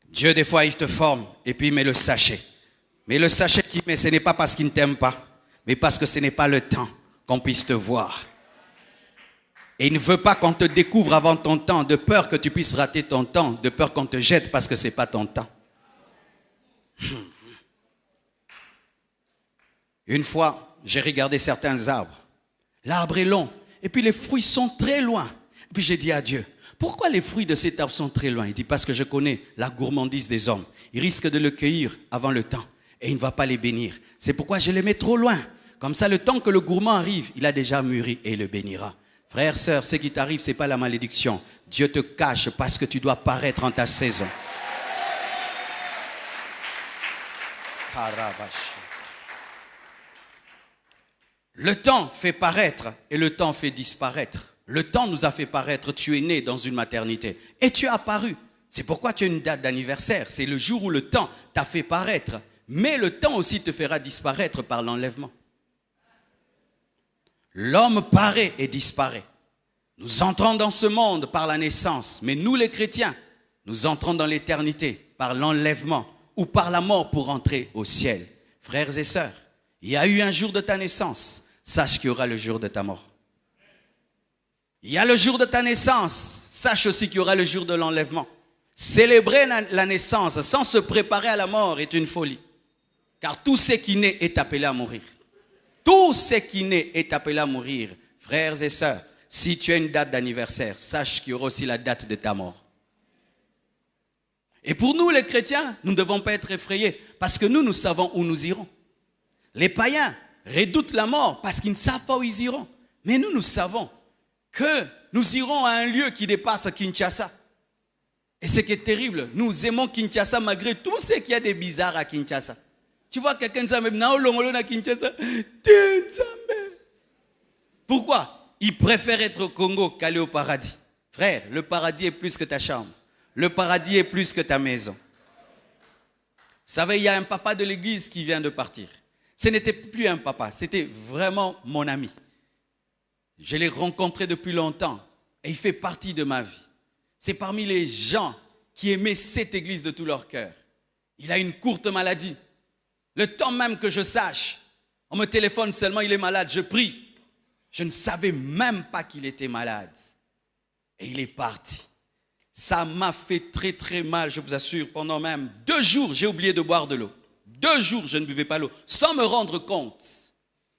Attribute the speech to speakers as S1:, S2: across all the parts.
S1: Dieu, des fois, il te forme et puis il met le sachet. Mais le sachet qu'il met, ce n'est pas parce qu'il ne t'aime pas, mais parce que ce n'est pas le temps qu'on puisse te voir. Et il ne veut pas qu'on te découvre avant ton temps, de peur que tu puisses rater ton temps, de peur qu'on te jette parce que ce n'est pas ton temps. Une fois, j'ai regardé certains arbres. L'arbre est long et puis les fruits sont très loin. Et puis j'ai dit à Dieu, pourquoi les fruits de cet arbre sont très loin? Il dit, parce que je connais la gourmandise des hommes. Ils risquent de le cueillir avant le temps et il ne va pas les bénir. C'est pourquoi je les mets trop loin. Comme ça, le temps que le gourmand arrive, il a déjà mûri et il le bénira. Frères, sœurs, ce qui t'arrive, ce n'est pas la malédiction. Dieu te cache parce que tu dois paraître en ta saison. Le temps fait paraître et le temps fait disparaître. Le temps nous a fait paraître, tu es né dans une maternité et tu as apparu. C'est pourquoi tu as une date d'anniversaire. C'est le jour où le temps t'a fait paraître. Mais le temps aussi te fera disparaître par l'enlèvement. L'homme paraît et disparaît. Nous entrons dans ce monde par la naissance. Mais nous les chrétiens, nous entrons dans l'éternité par l'enlèvement ou par la mort pour entrer au ciel. Frères et sœurs, il y a eu un jour de ta naissance. Sache qu'il y aura le jour de ta mort. Il y a le jour de ta naissance. Sache aussi qu'il y aura le jour de l'enlèvement. Célébrer la naissance sans se préparer à la mort est une folie. Car tout ce qui naît est appelé à mourir. Tout ce qui naît est appelé à mourir. Frères et sœurs, si tu as une date d'anniversaire, sache qu'il y aura aussi la date de ta mort. Et pour nous les chrétiens, nous ne devons pas être effrayés parce que nous savons où nous irons. Les païens redoutent la mort parce qu'ils ne savent pas où ils iront. Mais nous savons que nous irons à un lieu qui dépasse Kinshasa. Et ce qui est terrible, nous aimons Kinshasa malgré tout ce qu'il y a de bizarre à Kinshasa. Tu vois quelqu'un qui dit, na Kinshasa. Pourquoi? Il préfère être au Congo qu'aller au paradis. Frère, le paradis est plus que ta chambre. Le paradis est plus que ta maison. Vous savez, il y a un papa de l'église qui vient de partir. Ce n'était plus un papa, c'était vraiment mon ami. Je l'ai rencontré depuis longtemps et il fait partie de ma vie. C'est parmi les gens qui aimaient cette église de tout leur cœur. Il a une courte maladie. Le temps même que je sache, on me téléphone seulement, il est malade, je prie. Je ne savais même pas qu'il était malade. Et il est parti. Ça m'a fait très très mal, je vous assure. Pendant même 2 jours, j'ai oublié de boire de l'eau. 2 jours, je ne buvais pas l'eau, sans me rendre compte.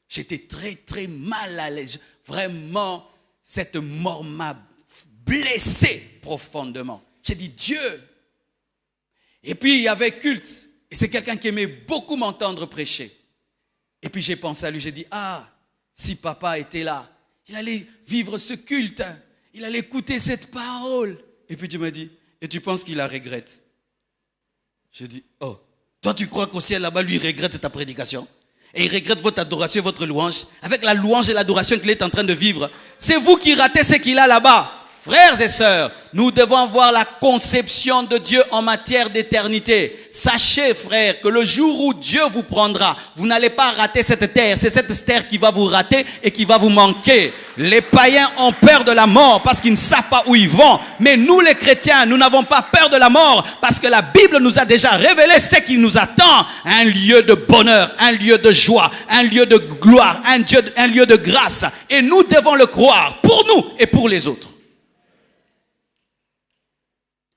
S1: J'étais très très mal à l'aise. Vraiment, cette mort m'a blessé profondément. J'ai dit, Dieu. Et puis, il y avait culte. Et c'est quelqu'un qui aimait beaucoup m'entendre prêcher. Et puis, j'ai pensé à lui, j'ai dit, si papa était là, il allait vivre ce culte. Il allait écouter cette parole. Et puis, tu m'as dit, et tu penses qu'il la regrette? J'ai dit, oh. Toi, tu crois qu'au ciel, là-bas, lui, il regrette ta prédication? Et il regrette votre adoration et votre louange? Avec la louange et l'adoration qu'il est en train de vivre, c'est vous qui ratez ce qu'il a là-bas. Frères et sœurs, nous devons avoir la conception de Dieu en matière d'éternité. Sachez, frères, que le jour où Dieu vous prendra, vous n'allez pas rater cette terre. C'est cette terre qui va vous rater et qui va vous manquer. Les païens ont peur de la mort parce qu'ils ne savent pas où ils vont. Mais nous, les chrétiens, nous n'avons pas peur de la mort parce que la Bible nous a déjà révélé ce qui nous attend. Un lieu de bonheur, un lieu de joie, un lieu de gloire, un lieu de grâce. Et nous devons le croire pour nous et pour les autres.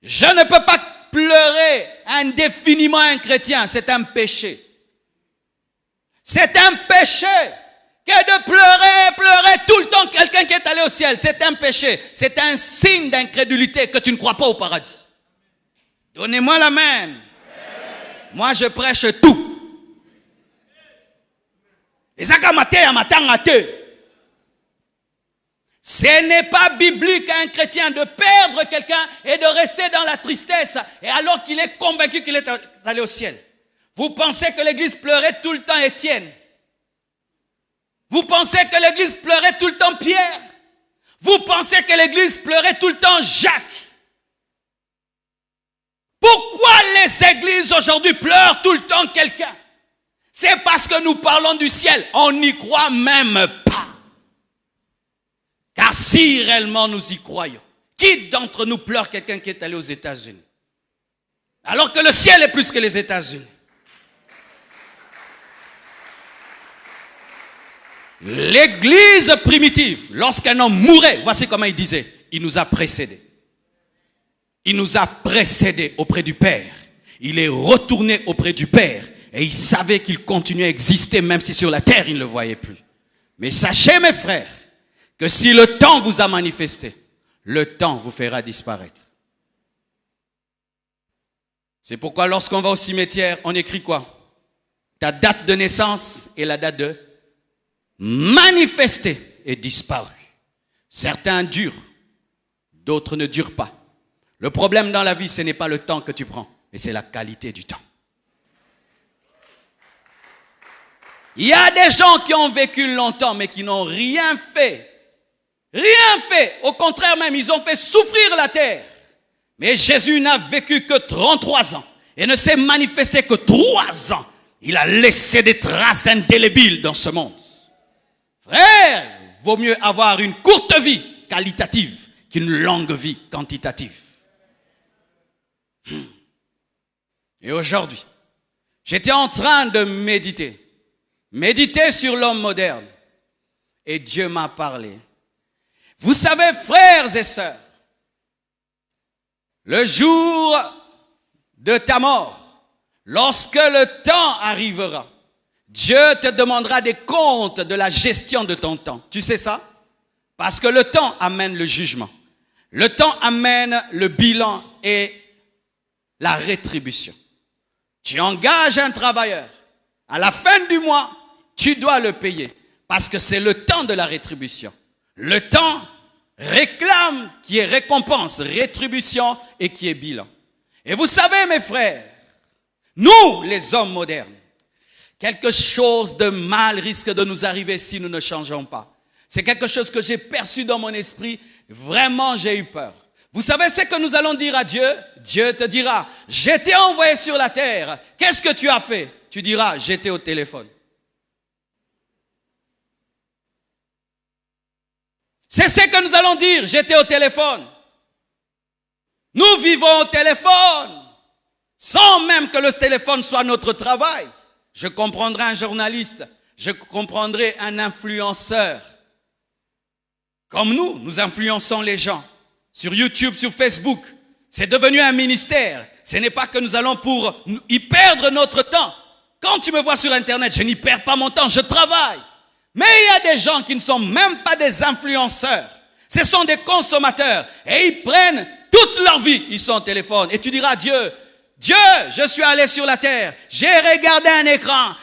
S1: Je ne peux pas pleurer indéfiniment un chrétien, c'est un péché. C'est un péché que de pleurer tout le temps quelqu'un qui est allé au ciel. C'est un péché, c'est un signe d'incrédulité que tu ne crois pas au paradis. Donnez-moi la main. Moi je prêche tout. Et ça comme ce n'est pas biblique à un chrétien de perdre quelqu'un et de rester dans la tristesse et alors qu'il est convaincu qu'il est allé au ciel. Vous pensez que l'église pleurait tout le temps Étienne? Vous pensez que l'église pleurait tout le temps Pierre? Vous pensez que l'église pleurait tout le temps Jacques? Pourquoi les églises aujourd'hui pleurent tout le temps quelqu'un? C'est parce que nous parlons du ciel. On n'y croit même pas. Car si réellement nous y croyons, qui d'entre nous pleure quelqu'un qui est allé aux États-Unis? Alors que le ciel est plus que les États-Unis. L'église primitive, lorsqu'un homme mourait, voici comment il disait, il nous a précédés. Il nous a précédés auprès du Père. Il est retourné auprès du Père et il savait qu'il continuait à exister même si sur la terre il ne le voyait plus. Mais sachez mes frères que si le temps vous a manifesté, le temps vous fera disparaître. C'est pourquoi lorsqu'on va au cimetière, on écrit quoi? Ta date de naissance et la date de manifester est disparue. Certains durent, d'autres ne durent pas. Le problème dans la vie, ce n'est pas le temps que tu prends, mais c'est la qualité du temps. Il y a des gens qui ont vécu longtemps, mais qui n'ont rien fait. Rien fait. Au contraire même, ils ont fait souffrir la terre. Mais Jésus n'a vécu que 33 ans et ne s'est manifesté que 3 ans. Il a laissé des traces indélébiles dans ce monde. Frère, vaut mieux avoir une courte vie qualitative qu'une longue vie quantitative. Et aujourd'hui, j'étais en train de méditer sur l'homme moderne. Et Dieu m'a parlé. Vous savez, frères et sœurs, le jour de ta mort, lorsque le temps arrivera, Dieu te demandera des comptes de la gestion de ton temps. Tu sais ça? Parce que le temps amène le jugement. Le temps amène le bilan et la rétribution. Tu engages un travailleur. À la fin du mois, tu dois le payer. Parce que c'est le temps de la rétribution. Le temps réclame qui est récompense, rétribution et qui est bilan. Et vous savez, mes frères, nous, les hommes modernes, quelque chose de mal risque de nous arriver si nous ne changeons pas. C'est quelque chose que j'ai perçu dans mon esprit. Vraiment, j'ai eu peur. Vous savez ce que nous allons dire à Dieu? Dieu te dira, j'étais envoyé sur la terre. Qu'est-ce que tu as fait? Tu diras, j'étais au téléphone. C'est ce que nous allons dire, j'étais au téléphone. Nous vivons au téléphone, sans même que le téléphone soit notre travail. Je comprendrai un journaliste, je comprendrai un influenceur. Comme nous influençons les gens. Sur YouTube, sur Facebook, c'est devenu un ministère. Ce n'est pas que nous allons pour y perdre notre temps. Quand tu me vois sur Internet, je n'y perds pas mon temps, je travaille. Mais il y a des gens qui ne sont même pas des influenceurs. Ce sont des consommateurs. Et ils prennent toute leur vie, ils sont au téléphone. Et tu diras à Dieu, Dieu, je suis allé sur la terre, j'ai regardé un écran,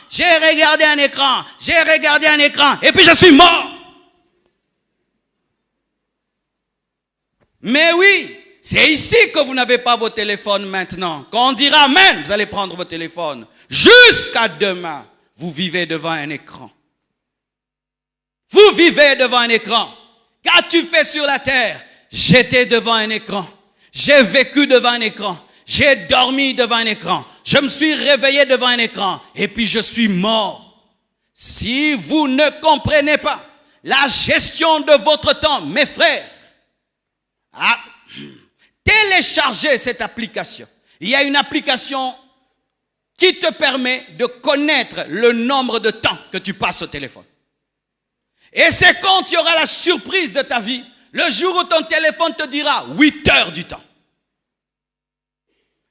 S1: et puis je suis mort. Mais oui, c'est ici que vous n'avez pas vos téléphones maintenant. Quand on dira Amen, vous allez prendre vos téléphones. Jusqu'à demain, vous vivez devant un écran. Vous vivez devant un écran. Qu'as-tu fait sur la terre? J'étais devant un écran. J'ai vécu devant un écran. J'ai dormi devant un écran. Je me suis réveillé devant un écran. Et puis je suis mort. Si vous ne comprenez pas la gestion de votre temps, mes frères, téléchargez cette application. Il y a une application qui te permet de connaître le nombre de temps que tu passes au téléphone. Et c'est quand tu auras la surprise de ta vie, le jour où ton téléphone te dira 8 heures du temps.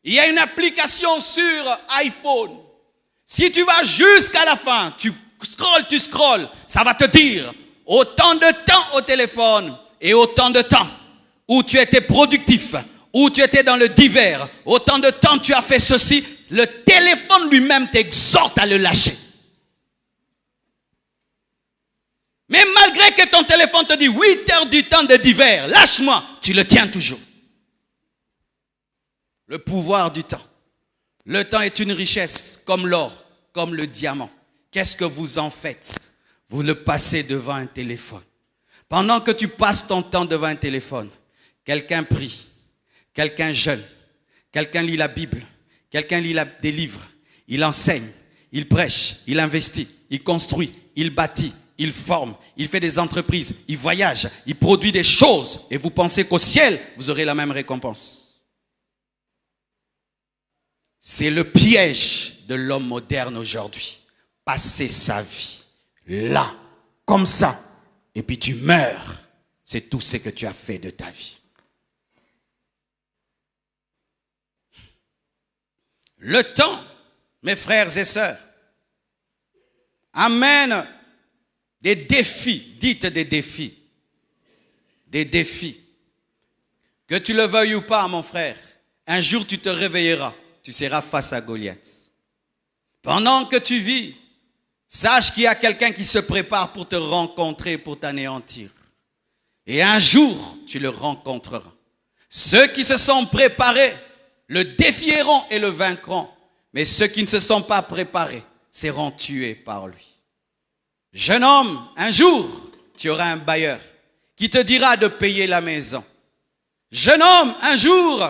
S1: Il y a une application sur iPhone. Si tu vas jusqu'à la fin, tu scrolles, ça va te dire autant de temps au téléphone et autant de temps où tu étais productif, où tu étais dans le divers, autant de temps tu as fait ceci, le téléphone lui-même t'exhorte à le lâcher. Mais malgré que ton téléphone te dit 8 heures du temps de divers, lâche-moi, tu le tiens toujours. Le pouvoir du temps. Le temps est une richesse comme l'or, comme le diamant. Qu'est-ce que vous en faites? Vous le passez devant un téléphone. Pendant que tu passes ton temps devant un téléphone, quelqu'un prie, quelqu'un jeûne, quelqu'un lit la Bible, quelqu'un lit des livres, il enseigne, il prêche, il investit, il construit, il bâtit, il forme, il fait des entreprises, il voyage, il produit des choses. Et vous pensez qu'au ciel, vous aurez la même récompense. C'est le piège de l'homme moderne aujourd'hui. Passer sa vie là, comme ça, et puis tu meurs. C'est tout ce que tu as fait de ta vie. Le temps, mes frères et sœurs, amène des défis, dites des défis. Des défis. Que tu le veuilles ou pas, mon frère, un jour tu te réveilleras, tu seras face à Goliath. Pendant que tu vis, sache qu'il y a quelqu'un qui se prépare pour te rencontrer, pour t'anéantir. Et un jour, tu le rencontreras. Ceux qui se sont préparés le défieront et le vaincront. Mais ceux qui ne se sont pas préparés seront tués par lui. Jeune homme, un jour, tu auras un bailleur qui te dira de payer la maison. Jeune homme, un jour,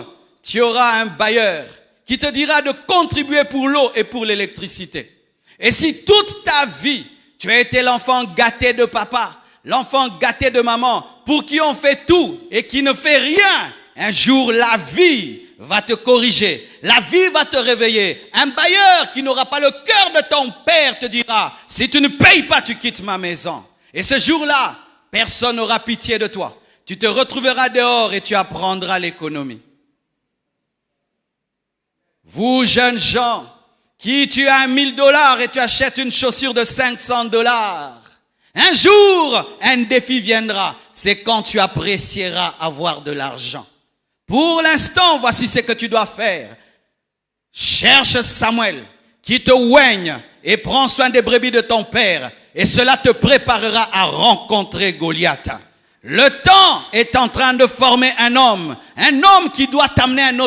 S1: tu auras un bailleur qui te dira de contribuer pour l'eau et pour l'électricité. Et si toute ta vie, tu as été l'enfant gâté de papa, l'enfant gâté de maman, pour qui on fait tout et qui ne fait rien, un jour la vie va te corriger, la vie va te réveiller. Un bailleur qui n'aura pas le cœur de ton père te dira, si tu ne payes pas, tu quittes ma maison. Et ce jour-là, personne n'aura pitié de toi. Tu te retrouveras dehors et tu apprendras l'économie. Vous jeunes gens, qui tu as $1000 et tu achètes une chaussure de $500. Un jour, un défi viendra. C'est quand tu apprécieras avoir de l'argent. Pour l'instant, voici ce que tu dois faire. Cherche Samuel, qui te oigne et prends soin des brebis de ton père. Et cela te préparera à rencontrer Goliath. Le temps est en train de former un homme qui doit t'amener à une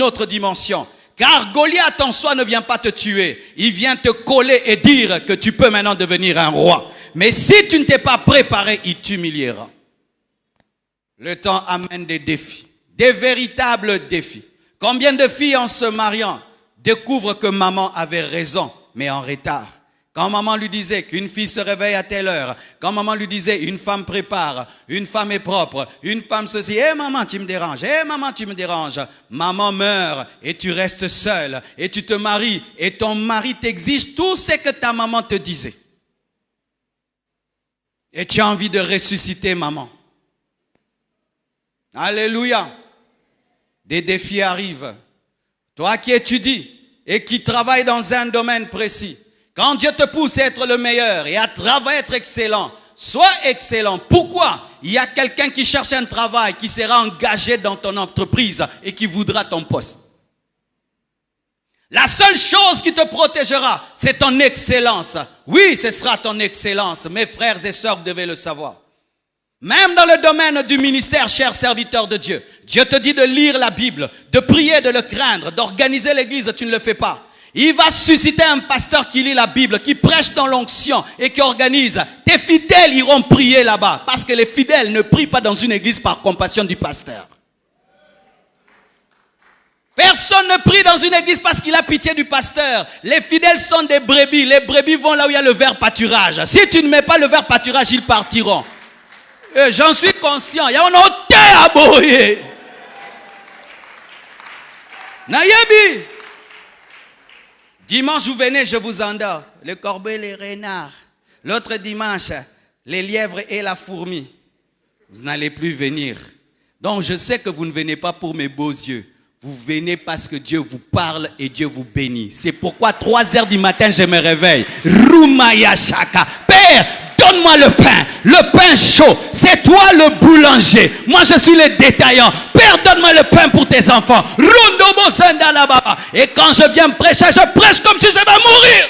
S1: autre dimension. Car Goliath en soi ne vient pas te tuer. Il vient te coller et dire que tu peux maintenant devenir un roi. Mais si tu ne t'es pas préparé, il t'humiliera. Le temps amène des défis. Des véritables défis. Combien de filles en se mariant découvrent que maman avait raison, mais en retard? Quand maman lui disait qu'une fille se réveille à telle heure, quand maman lui disait une femme prépare, une femme est propre, une femme ceci, maman tu me déranges, maman tu me déranges. Maman meurt et tu restes seule et tu te maries et ton mari t'exige tout ce que ta maman te disait. Et tu as envie de ressusciter maman. Alléluia. Des défis arrivent. Toi qui étudies et qui travailles dans un domaine précis, quand Dieu te pousse à être le meilleur et à travailler, être excellent, sois excellent. Pourquoi? Il y a quelqu'un qui cherche un travail, qui sera engagé dans ton entreprise et qui voudra ton poste. La seule chose qui te protégera, c'est ton excellence. Oui, ce sera ton excellence. Mes frères et sœurs, vous devez le savoir. Même dans le domaine du ministère, chers serviteurs de Dieu, Dieu te dit de lire la Bible, de prier, de le craindre, d'organiser l'église, tu ne le fais pas. Il va susciter un pasteur qui lit la Bible, qui prêche dans l'onction et qui organise. Tes fidèles iront prier là-bas, parce que les fidèles ne prient pas dans une église par compassion du pasteur. Personne ne prie dans une église parce qu'il a pitié du pasteur. Les fidèles sont des brebis. Les brebis vont là où il y a le vert pâturage. Si tu ne mets pas le vert pâturage, ils partiront. J'en suis conscient. Il y a un hôtel à boyer. Nayebi. Dimanche, vous venez, je vous endors. Le corbeau et les renards. L'autre dimanche, les lièvres et la fourmi. Vous n'allez plus venir. Donc, je sais que vous ne venez pas pour mes beaux yeux. Vous venez parce que Dieu vous parle et Dieu vous bénit. C'est pourquoi 3 heures du matin, je me réveille. Roumaya Shaka. Père, donne-moi le pain chaud. C'est toi le boulanger. Moi, je suis le détaillant. Père, donne-moi le pain pour tes enfants. Et quand je viens prêcher, je prêche comme si je vais mourir.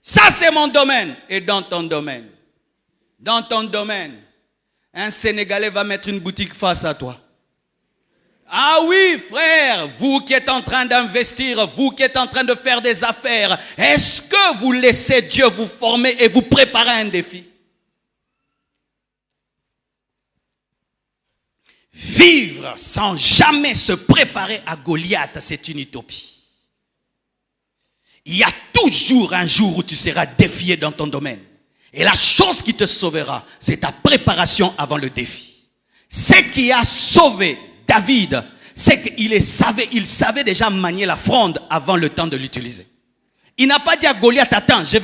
S1: Ça, c'est mon domaine. Et dans ton domaine, un Sénégalais va mettre une boutique face à toi. Ah oui, frère, vous qui êtes en train d'investir, vous qui êtes en train de faire des affaires, est-ce que vous laissez Dieu vous former et vous préparer à un défi? Vivre sans jamais se préparer à Goliath, c'est une utopie. Il y a toujours un jour où tu seras défié dans ton domaine. Et la chose qui te sauvera, c'est ta préparation avant le défi. Ce qui a sauvé David, c'est qu'il savait déjà manier la fronde avant le temps de l'utiliser. Il n'a pas dit à Goliath, attends, je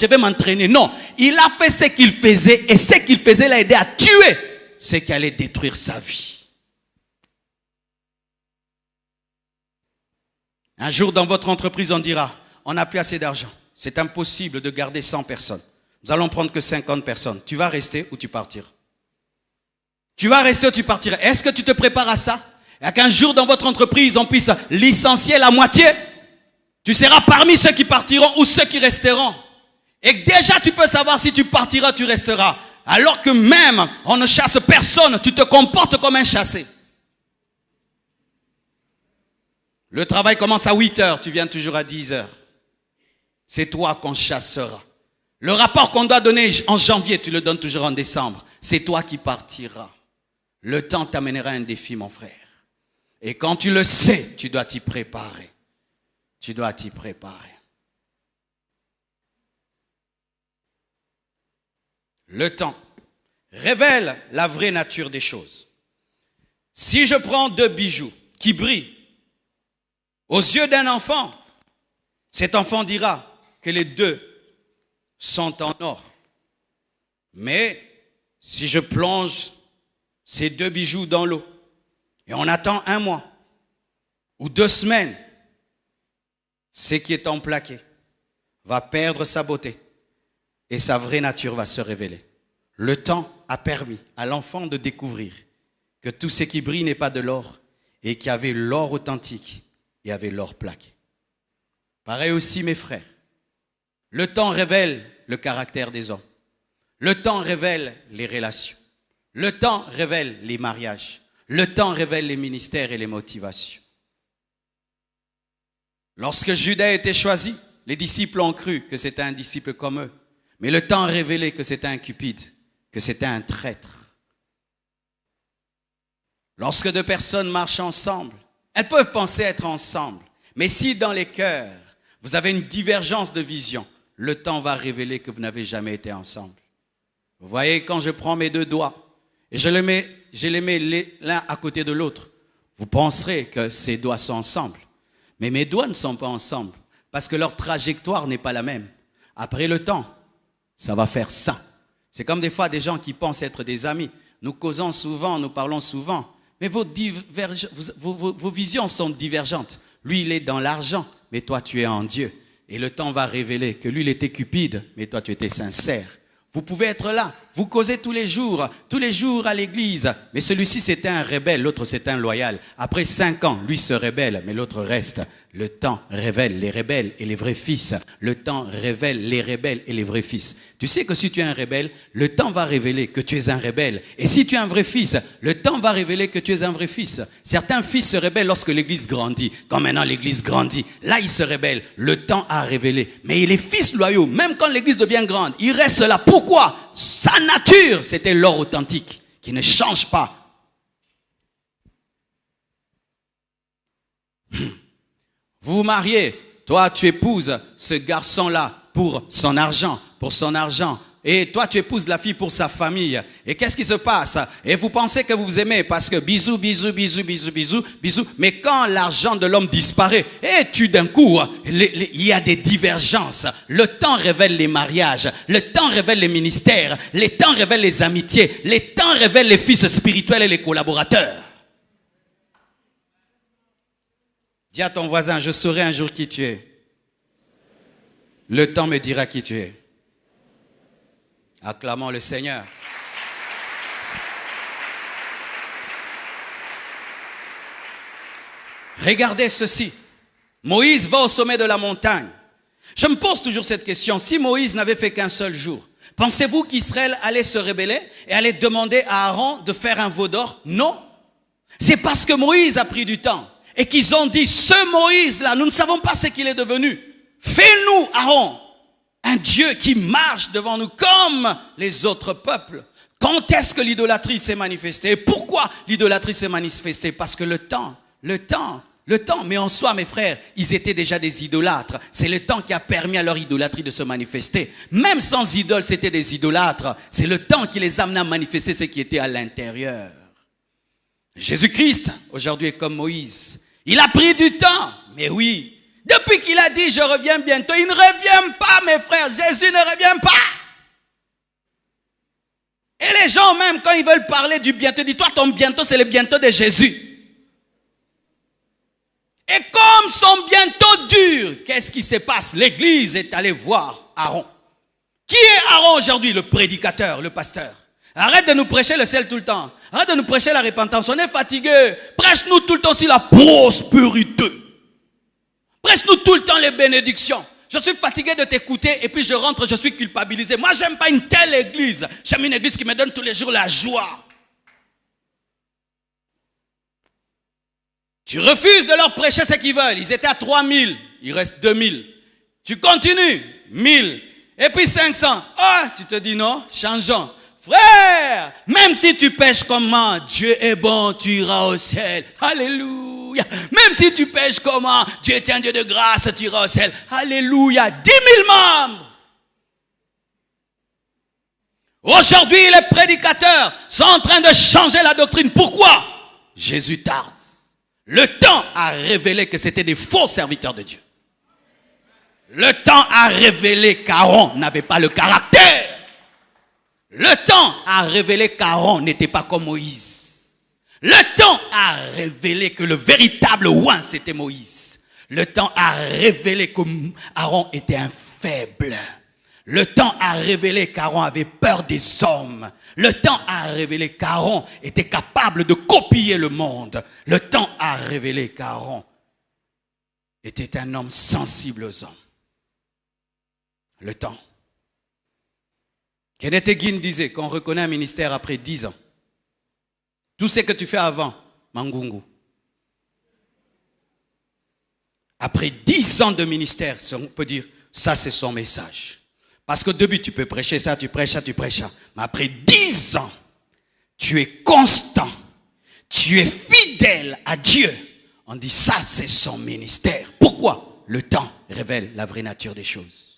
S1: vais m'entraîner. Non, il a fait ce qu'il faisait et ce qu'il faisait l'a aidé à tuer ce qui allait détruire sa vie. Un jour dans votre entreprise, on dira, on n'a plus assez d'argent. C'est impossible de garder 100 personnes. Nous allons prendre que 50 personnes. Tu vas rester ou tu partiras? Tu vas rester ou tu partiras? Est-ce que tu te prépares à ça? Et qu'un jour dans votre entreprise, on puisse licencier la moitié? Tu seras parmi ceux qui partiront ou ceux qui resteront. Et déjà, tu peux savoir si tu partiras ou tu resteras. Alors que même, on ne chasse personne, tu te comportes comme un chassé. Le travail commence à 8 heures, tu viens toujours à 10 heures. C'est toi qu'on chassera. Le rapport qu'on doit donner en janvier, tu le donnes toujours en décembre. C'est toi qui partiras. Le temps t'amènera un défi, mon frère. Et quand tu le sais, tu dois t'y préparer. Tu dois t'y préparer. Le temps révèle la vraie nature des choses. Si je prends 2 bijoux qui brillent aux yeux d'un enfant, cet enfant dira que les 2 sont en or. Mais si je plonge ces 2 bijoux dans l'eau et on attend 1 mois ou 2 semaines, ce qui est emplaqué va perdre sa beauté et sa vraie nature va se révéler. Le temps a permis à l'enfant de découvrir que tout ce qui brille n'est pas de l'or et qu'il y avait l'or authentique et avait l'or plaqué. Pareil aussi, mes frères. Le temps révèle le caractère des hommes. Le temps révèle les relations. Le temps révèle les mariages. Le temps révèle les ministères et les motivations. Lorsque Judas a été choisi, les disciples ont cru que c'était un disciple comme eux. Mais le temps a révélé que c'était un cupide, que c'était un traître. Lorsque 2 personnes marchent ensemble, elles peuvent penser être ensemble. Mais si dans les cœurs, vous avez une divergence de vision, le temps va révéler que vous n'avez jamais été ensemble. Vous voyez, quand je prends mes 2 doigts et je les mets l'un à côté de l'autre, vous penserez que ces doigts sont ensemble. Mais mes doigts ne sont pas ensemble parce que leur trajectoire n'est pas la même. Après le temps, ça va faire ça. C'est comme des fois des gens qui pensent être des amis. Nous causons souvent, nous parlons souvent, mais vos visions sont divergentes. Lui, il est dans l'argent, mais toi, tu es en Dieu. Et le temps va révéler que lui, il était cupide, mais toi, tu étais sincère. Vous pouvez être là, vous causez tous les jours à l'église. Mais celui-ci, c'était un rebelle, l'autre, c'était un loyal. Après 5 ans, lui se rebelle, mais l'autre reste. Le temps révèle les rebelles et les vrais fils. Le temps révèle les rebelles et les vrais fils. Tu sais que si tu es un rebelle, le temps va révéler que tu es un rebelle. Et si tu es un vrai fils, le temps va révéler que tu es un vrai fils. Certains fils se rebellent lorsque l'église grandit. Quand maintenant l'église grandit, là ils se rebellent. Le temps a révélé. Mais les fils loyaux, même quand l'église devient grande, ils restent là. Pourquoi? Sa nature, c'était l'or authentique qui ne change pas. Vous vous mariez, toi tu épouses ce garçon-là pour son argent, Et toi tu épouses la fille pour sa famille. Et qu'est-ce qui se passe? Et vous pensez que vous vous aimez parce que bisous, bisous, bisous, bisous, bisous, bisous. Mais quand l'argent de l'homme disparaît, et d'un coup, il y a des divergences. Le temps révèle les mariages, le temps révèle les ministères, le temps révèle les amitiés, le temps révèle les fils spirituels et les collaborateurs. Dis à ton voisin, je saurai un jour qui tu es. Le temps me dira qui tu es. Acclamons le Seigneur. Regardez ceci. Moïse va au sommet de la montagne. Je me pose toujours cette question. Si Moïse n'avait fait qu'un seul jour, pensez-vous qu'Israël allait se rebeller et allait demander à Aaron de faire un veau d'or? Non. C'est parce que Moïse a pris du temps. Et qu'ils ont dit, ce Moïse-là, nous ne savons pas ce qu'il est devenu. Fais-nous, Aaron, un Dieu qui marche devant nous comme les autres peuples. Quand est-ce que l'idolâtrie s'est manifestée? Et pourquoi l'idolâtrie s'est manifestée? Parce que le temps Le temps, mais en soi, mes frères, ils étaient déjà des idolâtres. C'est le temps qui a permis à leur idolâtrie de se manifester. Même sans idole, c'était des idolâtres. C'est le temps qui les amenait à manifester ce qui était à l'intérieur. Jésus-Christ, aujourd'hui, est comme Moïse. Il a pris du temps, mais oui. Depuis qu'il a dit, je reviens bientôt, il ne revient pas, mes frères. Jésus ne revient pas. Et les gens, même quand ils veulent parler du bientôt, dis toi, ton bientôt, c'est le bientôt de Jésus. Et comme son bientôt dure, qu'est-ce qui se passe? L'église est allée voir Aaron. Qui est Aaron aujourd'hui? Le prédicateur, le pasteur. Arrête de nous prêcher le ciel tout le temps. Arrête de nous prêcher la repentance. On est fatigué. Prêche-nous tout le temps aussi la prospérité. Prêche-nous tout le temps les bénédictions. Je suis fatigué de t'écouter et puis je rentre, je suis culpabilisé. Moi, j'aime pas une telle église. J'aime une église qui me donne tous les jours la joie. Tu refuses de leur prêcher ce qu'ils veulent. Ils étaient à 3000. Il reste 2000. Tu continues. 1000. Et puis 500. Ah, tu te dis non, changeons. Frère, même si tu pêches comment, Dieu est bon, tu iras au ciel. Alléluia. Même si tu pêches comment, Dieu est un Dieu de grâce, tu iras au ciel. Alléluia. 10 000 membres. Aujourd'hui, les prédicateurs sont en train de changer la doctrine. Pourquoi? Jésus tarde. Le temps a révélé que c'était des faux serviteurs de Dieu. Le temps a révélé qu'Aaron n'avait pas le caractère. Le temps a révélé qu'Aaron n'était pas comme Moïse. Le temps a révélé que le véritable oint, c'était Moïse. Le temps a révélé qu'Aaron était un faible. Le temps a révélé qu'Aaron avait peur des hommes. Le temps a révélé qu'Aaron était capable de copier le monde. Le temps a révélé qu'Aaron était un homme sensible aux hommes. Le temps. Kenneth Hagin disait qu'on reconnaît un ministère après 10 ans. Tout ce que tu fais avant, Mangungu. Après 10 ans de ministère, on peut dire, ça c'est son message. Parce qu'au début, tu peux prêcher ça, tu prêches ça, tu prêches ça. Mais après 10 ans, tu es constant, tu es fidèle à Dieu. On dit, ça c'est son ministère. Pourquoi? Le temps révèle la vraie nature des choses.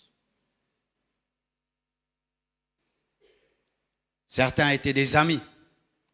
S1: Certains étaient des amis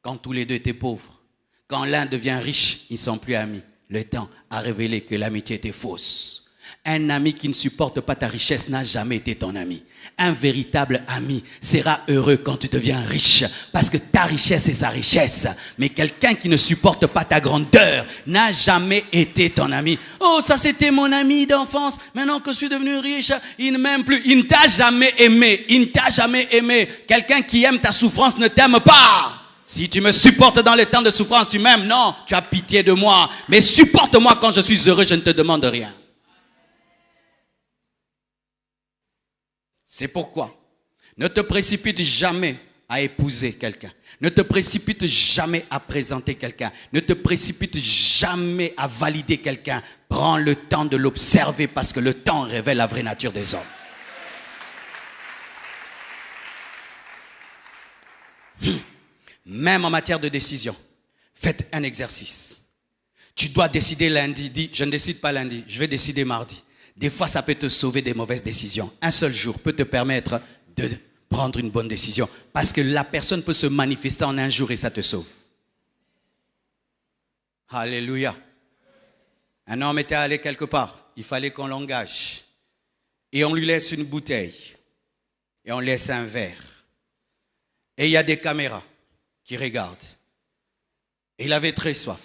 S1: quand tous les deux étaient pauvres. Quand l'un devient riche, ils ne sont plus amis. Le temps a révélé que l'amitié était fausse. Un ami qui ne supporte pas ta richesse n'a jamais été ton ami. Un véritable ami sera heureux quand tu deviens riche parce que ta richesse est sa richesse. Mais quelqu'un qui ne supporte pas ta grandeur n'a jamais été ton ami. Oh, ça c'était mon ami d'enfance. Maintenant que je suis devenu riche, il ne m'aime plus. Il ne t'a jamais aimé. Il ne t'a jamais aimé. Quelqu'un qui aime ta souffrance ne t'aime pas. Si tu me supportes dans les temps de souffrance, tu m'aimes. Non, tu as pitié de moi. Mais supporte-moi quand je suis heureux, je ne te demande rien. C'est pourquoi ne te précipite jamais à épouser quelqu'un. Ne te précipite jamais à présenter quelqu'un. Ne te précipite jamais à valider quelqu'un. Prends le temps de l'observer parce que le temps révèle la vraie nature des hommes. Même en matière de décision, faites un exercice. Tu dois décider lundi. Dis, je ne décide pas lundi, je vais décider mardi. Des fois, ça peut te sauver des mauvaises décisions. Un seul jour peut te permettre de prendre une bonne décision. Parce que la personne peut se manifester en un jour et ça te sauve. Alléluia. Un homme était allé quelque part. Il fallait qu'on l'engage. Et on lui laisse une bouteille. Et on laisse un verre. Et il y a des caméras qui regardent. Et il avait très soif.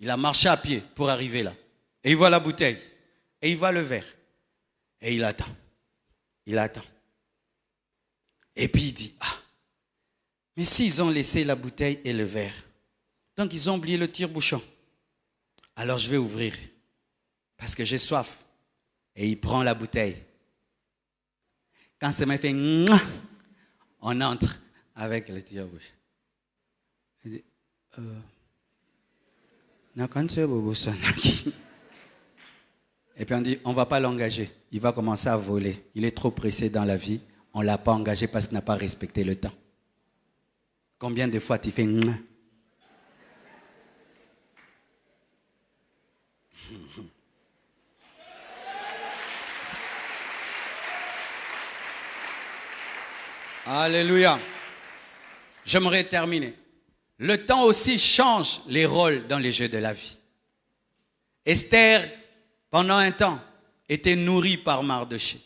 S1: Il a marché à pied pour arriver là. Et il voit la bouteille. Et il voit le verre. Et il attend. Il attend. Et puis il dit, ah, mais s'ils ont laissé la bouteille et le verre, donc ils ont oublié le tire-bouchon. Alors je vais ouvrir. Parce que j'ai soif. Et il prend la bouteille. Quand ça m'a fait, on entre avec le tire-bouchon. Il dit, et puis on dit, on ne va pas l'engager. Il va commencer à voler. Il est trop pressé dans la vie. On ne l'a pas engagé parce qu'il n'a pas respecté le temps. Combien de fois tu fais Alléluia. J'aimerais terminer. Le temps aussi change les rôles dans les jeux de la vie. Esther, pendant un temps, était nourrie par Mardoché.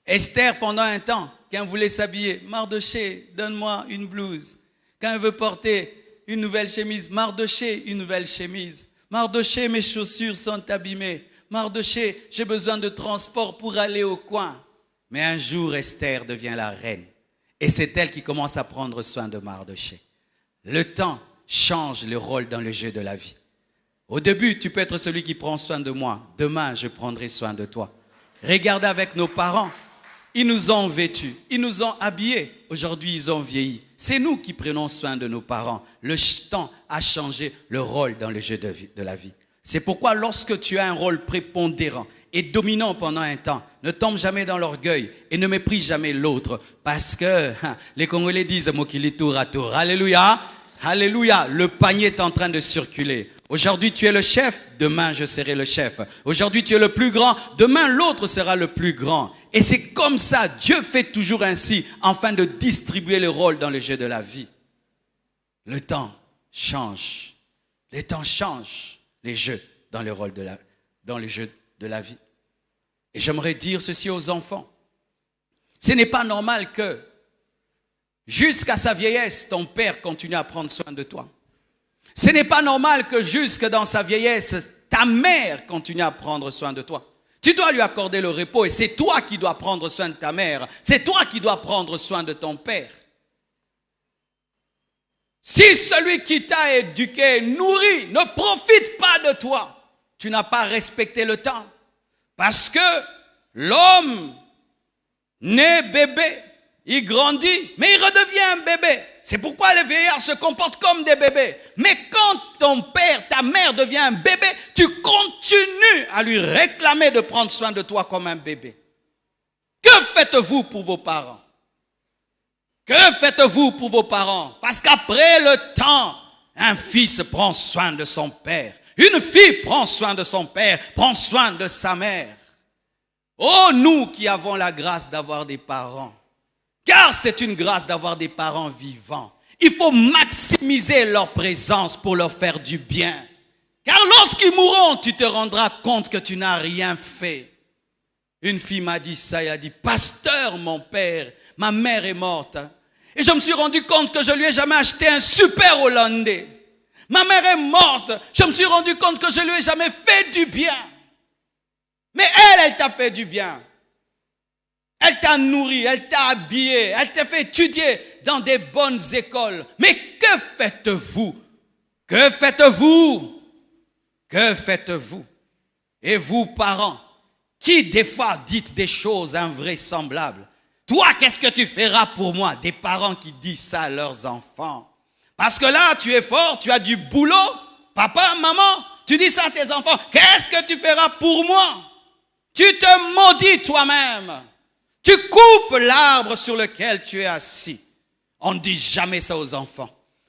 S1: Esther, pendant un temps, quand elle voulait s'habiller, Mardoché, donne-moi une blouse. Quand elle veut porter une nouvelle chemise, Mardoché, une nouvelle chemise. Mardoché, mes chaussures sont abîmées. Mardoché, j'ai besoin de transport pour aller au coin. Mais un jour, Esther devient la reine. Et c'est elle qui commence à prendre soin de Mardoché. Le temps change le rôle dans le jeu de la vie. Au début, tu peux être celui qui prend soin de moi. Demain, je prendrai soin de toi. Regardez avec nos parents. Ils nous ont vêtus, ils nous ont habillés. Aujourd'hui, ils ont vieilli. C'est nous qui prenons soin de nos parents. Le temps a changé le rôle dans le jeu de la vie. C'est pourquoi lorsque tu as un rôle prépondérant et dominant pendant un temps, ne tombe jamais dans l'orgueil et ne méprise jamais l'autre. Parce que les Congolais disent « Mokili tour à tour ». Alléluia, alléluia, le panier est en train de circuler. Aujourd'hui, tu es le chef, demain, je serai le chef. Aujourd'hui, tu es le plus grand, demain, l'autre sera le plus grand. Et c'est comme ça, Dieu fait toujours ainsi, afin de distribuer les rôles dans le jeu de la vie. Le temps change. Les temps changent les jeux dans le rôle dans les jeux de la vie. Et j'aimerais dire ceci aux enfants. Ce n'est pas normal que, jusqu'à sa vieillesse, ton père continue à prendre soin de toi. Ce n'est pas normal que jusque dans sa vieillesse, ta mère continue à prendre soin de toi. Tu dois lui accorder le repos et c'est toi qui dois prendre soin de ta mère. C'est toi qui dois prendre soin de ton père. Si celui qui t'a éduqué, nourri, ne profite pas de toi, tu n'as pas respecté le temps. Parce que l'homme naît bébé, il grandit, mais il redevient un bébé. C'est pourquoi les vieillards se comportent comme des bébés. Mais quand ton père, ta mère devient un bébé, tu continues à lui réclamer de prendre soin de toi comme un bébé. Que faites-vous pour vos parents? Que faites-vous pour vos parents? Parce qu'après le temps, un fils prend soin de son père. Une fille prend soin de son père, prend soin de sa mère. Oh, nous qui avons la grâce d'avoir des parents. Car c'est une grâce d'avoir des parents vivants. Il faut maximiser leur présence pour leur faire du bien. Car lorsqu'ils mourront, tu te rendras compte que tu n'as rien fait. Une fille m'a dit ça, elle a dit, pasteur, mon père, ma mère est morte. Et je me suis rendu compte que je lui ai jamais acheté un super hollandais. Ma mère est morte, je me suis rendu compte que je lui ai jamais fait du bien. Mais elle t'a fait du bien. Elle t'a nourri, elle t'a habillé, elle t'a fait étudier dans des bonnes écoles. Mais que faites-vous? Que faites-vous? Que faites-vous? Et vous, parents, qui des fois dites des choses invraisemblables. Toi, qu'est-ce que tu feras pour moi? Des parents qui disent ça à leurs enfants. Parce que là, tu es fort, tu as du boulot. Papa, maman, tu dis ça à tes enfants. Qu'est-ce que tu feras pour moi? Tu te maudis toi-même. Tu coupes l'arbre sur lequel tu es assis. On ne dit jamais ça aux enfants.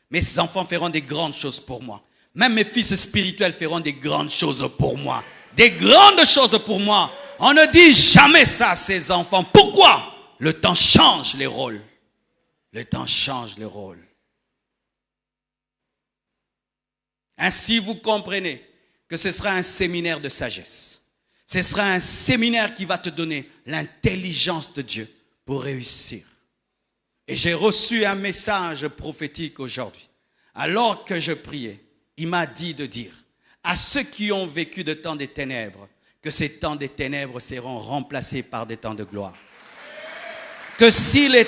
S1: Mes enfants feront des grandes choses pour moi. Même mes fils spirituels feront des grandes choses pour moi. Des grandes choses pour moi. On ne dit jamais ça à ses enfants. Pourquoi? Le temps change les rôles. Le temps change les rôles. Ainsi, vous comprenez que ce sera un séminaire de sagesse. Ce sera un séminaire qui va te donner l'intelligence de Dieu pour réussir. Et j'ai reçu un message prophétique aujourd'hui. Alors que je priais, il m'a dit de dire à ceux qui ont vécu de temps des ténèbres que ces temps des ténèbres seront remplacés par des temps de gloire. Que si les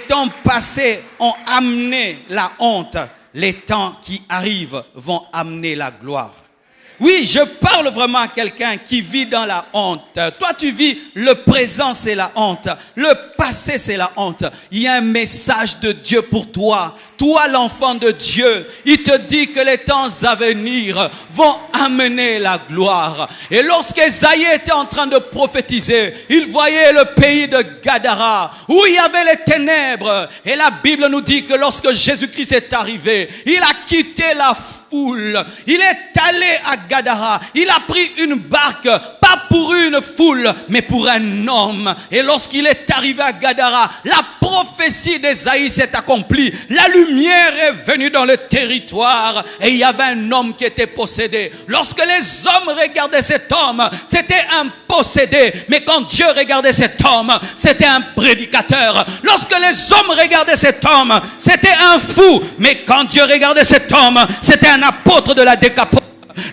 S1: temps passés ont amené la honte, les temps qui arrivent vont amener la gloire. Oui, je parle vraiment à quelqu'un qui vit dans la honte. Toi, tu vis le présent, c'est la honte. Le passé, c'est la honte. Il y a un message de Dieu pour toi. Toi, l'enfant de Dieu, il te dit que les temps à venir vont amener la gloire. Et lorsqu'Ésaïe était en train de prophétiser, il voyait le pays de Gadara, où il y avait les ténèbres. Et la Bible nous dit que lorsque Jésus-Christ est arrivé, il a quitté la foule. Il est allé à Gadara. Il a pris une barque, pas pour une foule, mais pour un homme. Et lorsqu'il est arrivé à Gadara, la prophétie d'Ésaïe s'est accomplie. La lumière est venue dans le territoire et il y avait un homme qui était possédé. Lorsque les hommes regardaient cet homme, c'était un possédé. Mais quand Dieu regardait cet homme, c'était un prédicateur. Lorsque les hommes regardaient cet homme, c'était un fou. Mais quand Dieu regardait cet homme, c'était un apôtre de la décapole.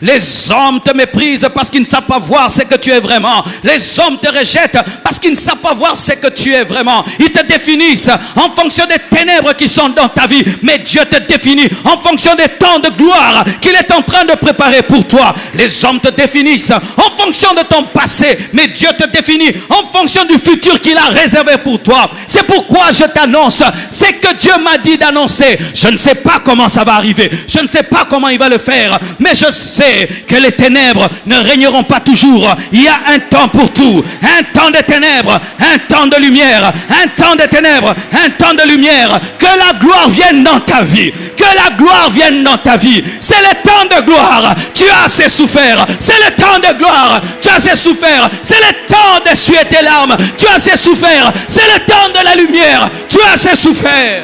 S1: Les hommes te méprisent parce qu'ils ne savent pas voir ce que tu es vraiment. Les hommes te rejettent parce qu'ils ne savent pas voir ce que tu es vraiment. Ils te définissent en fonction des ténèbres qui sont dans ta vie. Mais Dieu te définit en fonction des temps de gloire qu'il est en train de préparer pour toi. Les hommes te définissent en fonction de ton passé. Mais Dieu te définit en fonction du futur qu'il a réservé pour toi. C'est pourquoi je t'annonce ce que Dieu m'a dit d'annoncer. Je ne sais pas comment ça va arriver. Je ne sais pas comment il va le faire. Mais je sais que les ténèbres ne régneront pas toujours. Il y a un temps pour tout. Un temps de ténèbres, un temps de lumière. Un temps de ténèbres, un temps de lumière. Que la gloire vienne dans ta vie. Que la gloire vienne dans ta vie. C'est le temps de gloire. Tu as assez souffert. C'est le temps de gloire. Tu as assez souffert. C'est le temps d'essuyer tes larmes. Tu as assez souffert. C'est le temps de la lumière. Tu as assez souffert.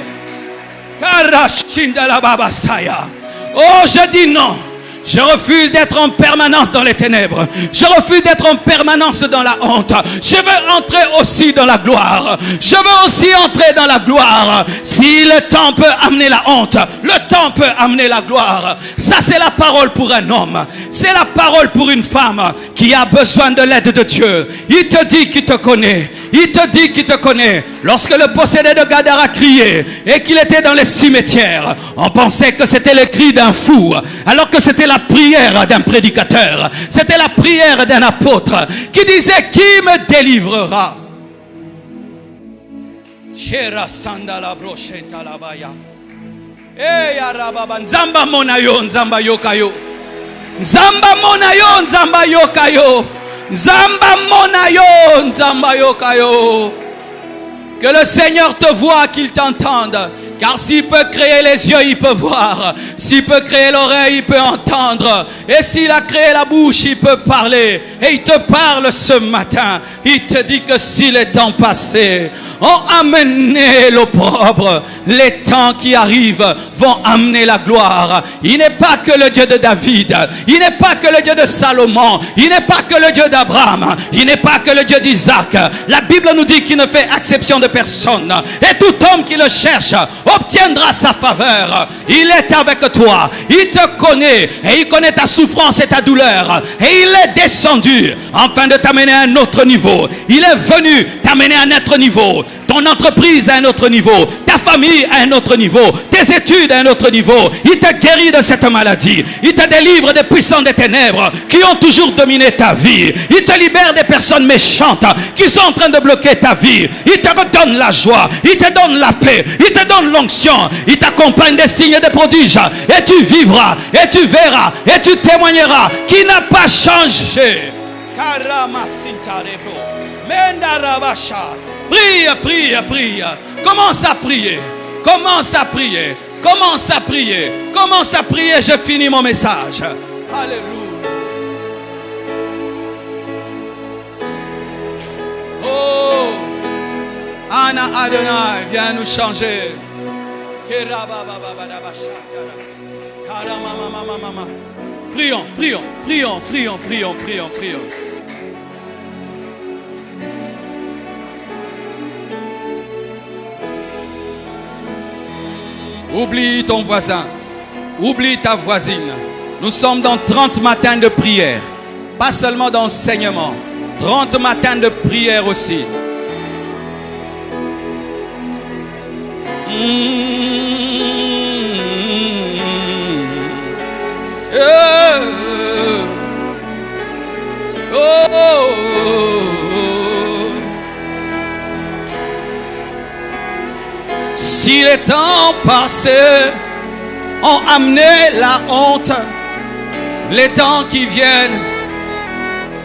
S1: Oh, je dis non. Je refuse d'être en permanence dans les ténèbres. Je refuse d'être en permanence dans la honte. Je veux entrer aussi dans la gloire. Je veux aussi entrer dans la gloire. Si le temps peut amener la honte, le temps peut amener la gloire. Ça, c'est la parole pour un homme. C'est la parole pour une femme qui a besoin de l'aide de Dieu. Il te dit qu'il te connaît. Il te dit qu'il te connaît. Lorsque le possédé de Gadara criait et qu'il était dans les cimetières, on pensait que c'était le cri d'un fou, alors que c'était la prière d'un prédicateur. C'était la prière d'un apôtre qui disait: qui me délivrera? Nzamba monayo, nzamba yokayo. Nzamba monayo, nzamba yokayo. Nzamba monayo, nzamba yokayo. Que le Seigneur te voie, qu'il t'entende. Car s'il peut créer les yeux, il peut voir. S'il peut créer l'oreille, il peut entendre. Et s'il a créé la bouche, il peut parler. Et il te parle ce matin. Il te dit que si les temps passés ont amené l'opprobre, les temps qui arrivent vont amener la gloire. Il n'est pas que le Dieu de David. Il n'est pas que le Dieu de Salomon. Il n'est pas que le Dieu d'Abraham. Il n'est pas que le Dieu d'Isaac. La Bible nous dit qu'il ne fait exception de personne. Et tout homme qui le cherche obtiendra sa faveur. Il est avec toi. Il te connaît. Et il connaît ta souffrance et ta douleur. Et il est descendu afin de t'amener à un autre niveau. Il est venu t'amener à un autre niveau. Ton entreprise à un autre niveau. Ta famille à un autre niveau. Tes études à un autre niveau. Il te guérit de cette maladie. Il te délivre des puissants des ténèbres qui ont toujours dominé ta vie. Il te libère des personnes méchantes qui sont en train de bloquer ta vie. Il te redonne la joie. Il te donne la paix. Il te donne l'onction. Il t'accompagne des signes et des prodiges. Et tu vivras. Et tu verras. Et tu témoigneras qu'il n'a pas changé. Prie, prie, prie. Commence à prier. Commence à prier. Commence à prier. Commence à prier. Je finis mon message. Alléluia. Oh, Anna Adonai, viens nous changer. Prions, prions, prions, prions, prions, prions, prions. Oublie ton voisin. Oublie ta voisine. Nous sommes dans 30 matins de prière. Pas seulement d'enseignement. 30 matins de prière aussi. Si les temps passés ont amené la honte, les temps qui viennent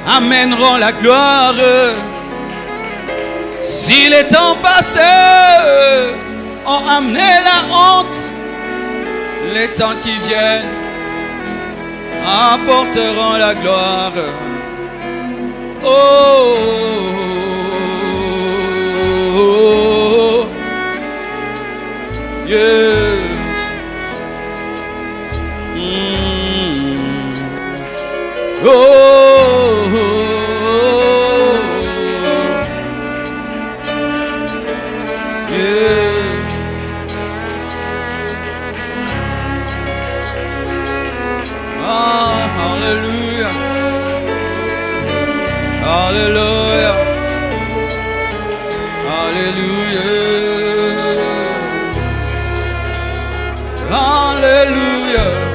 S1: amèneront la gloire. Si les temps passés ont amené la honte, les temps qui viennent apporteront la gloire. Oh, yeah. Hallelujah. Hallelujah. Hallelujah. Hallelujah.